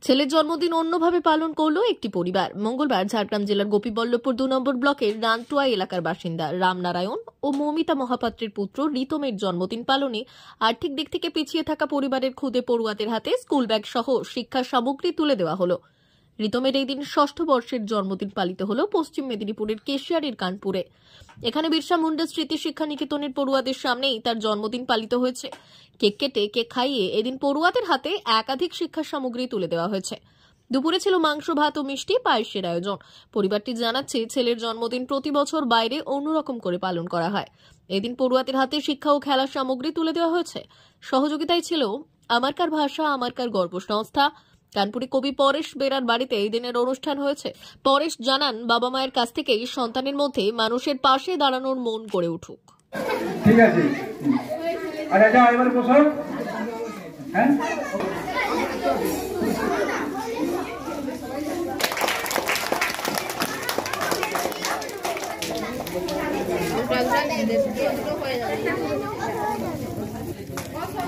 ছেলের জন্মদিন অন্যভাবে পালন করলো একটি পরিবার। মঙ্গলবার ঝাড়গ্রাম জেলার গোপীবল্লভপুর 2 নম্বর ব্লকের রানটুয়া এলাকার বাসিন্দা রামনারায়ণ ও মৌমিতা মহাপাত্রের পুত্র রিতমের জন্মদিন পালনে আর্থিক দিক থেকে পিছিয়ে থাকা পরিবারের খুদে পড়ুয়াদের হাতে স্কুল ব্যাগ সহ শিক্ষা সামগ্রী তুলে দেওয়া হলো। রিতমের এই দিন 6ষ্ঠ বর্ষের জন্মদিন পালিত হলো পশ্চিম মেদিনীপুরের কেশিয়ারির কানপুরে। এখানে বিরসা মুন্ডা স্মৃতি শিক্ষা নিকেতনের পড়ুয়াদের সামনেই তার জন্মদিন পালিত হয়েছে। কেক কেটে কেক খাইয়ে এদিন পড়ুয়াদের হাতে একাধিক শিক্ষা সামগ্রী তুলে দেওয়া হয়েছে। দুপুরে ছিল মাংস, ভাত ও মিষ্টি পায়েসের আয়োজন। পরিবারটি জানাচ্ছে, ছেলের জন্মদিন প্রতি বছর বাইরে অন্যরকম করে পালন করা হয়। এদিন পড়ুয়াদের হাতে শিক্ষা ও খেলার সামগ্রী তুলে দেওয়া হয়েছে। সহযোগিতায় ছিল আমারকার ভাষা আমারকার গর্ব সংস্থা। কানপুরে কবি পরেশ বেরার বাড়িতে এই দিনের অনুষ্ঠান হয়েছে। পরেশ জানান, বাবা মায়ের কাছ থেকেই সন্তানের মধ্যে মানুষের পাশে দাঁড়ানোর মন গড়ে উঠুক। ঠিক আছে, আচ্ছা যাও এবার বসো। হ্যাঁ,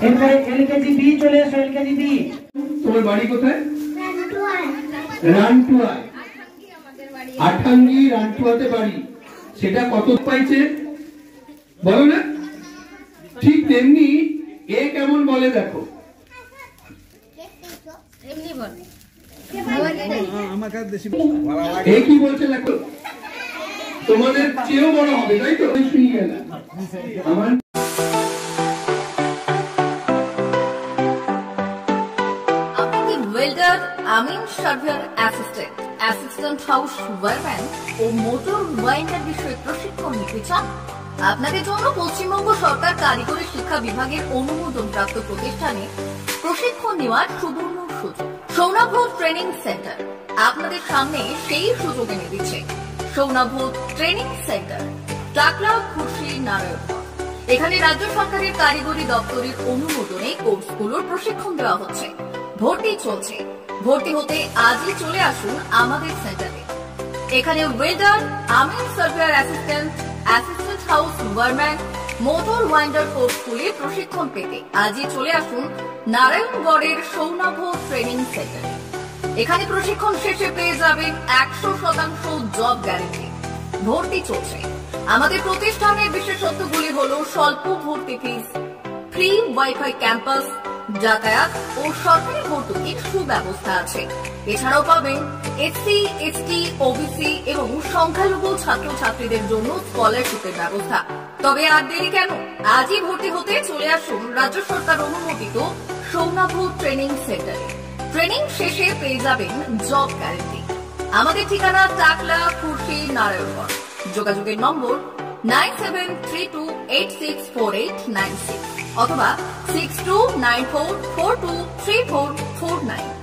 এরপরে এলকেজি বি চলে এসো। LKG B. তোমার বাড়ি কোথায়? রানটুয়ায়। আঠাঙ্গি রানটুয়াতে বাড়ি। সেটা কত পাইছে বলো না? ঠিক তেমনি এ কেমন বলে দেখো। এ কি বলছে দেখো, তোমাদের চেয়েও বড় হবে, তাই তো? আমার ওয়েল্ডার, আমিন surveyor assistant, assistant house wireman ও মোটর ওয়াইন্ডার বিষয়ে প্রশিক্ষণ নিতে চান? আপনাদের জন্য পশ্চিমবঙ্গ সরকার কারিগরি শিক্ষা বিভাগের অনুমোদনপ্রাপ্ত প্রতিষ্ঠানে প্রশিক্ষণ নেওয়ার সুবর্ণ সুযোগ। সৌনাভ ট্রেনিং সেন্টার আপনাদের সামনে সেই সুযোগ এনে দিচ্ছে। সৌনাভ ট্রেনিং সেন্টার, টাকলা, খুশি, নারায়ণগঞ্জ। এখানে রাজ্য সরকারের কারিগরি দপ্তরের অনুমোদনে কোর্সগুলোর প্রশিক্ষণ দেওয়া হচ্ছে। ভর্তি চলছে। ভর্তি হতে আজই চলে আসুন আমাদের সেন্টারে। এখানে ওয়েল্ডার, আমিন surveyor assistant, assistant house wireman, motor winder কোর্সগুলির প্রশিক্ষণ পেতে আজই চলে আসুন নারায়ণগড়ের সৌনাভ ট্রেনিং সেন্টারে। এখানে প্রশিক্ষণ শেষে পেয়ে যাবেন 100% জব গ্যারেন্টি। ভর্তি চলছে। আমাদের প্রতিষ্ঠানের বিশেষত্বগুলি হলো স্বল্প ভর্তি ফিস, ফ্রি ওয়াইফাই ক্যাম্পাস, যাতায়াত ও সরকারি ভর্তুকির সুব্যবস্থা আছে। এছাড়াও পাবেন এসসি, এসটি, ওবিসি এবং সংখ্যালঘু ছাত্রছাত্রীদের জন্য স্কলারশিপের ব্যবস্থা। তবে আর দেরি কেন, আজই ভর্তি হতে চলে আসুন রাজ্য সরকার অনুমোদিত সৌনাভ ট্রেনিং সেন্টারে। ট্রেনিং শেষে পেয়ে যাবেন জব গ্যারেন্টি। আমাদের ঠিকানা টাকলা, খুশি, নারায়ণগঞ্জ। যোগাযোগের নম্বর 9732864896 অথবা 6294423449।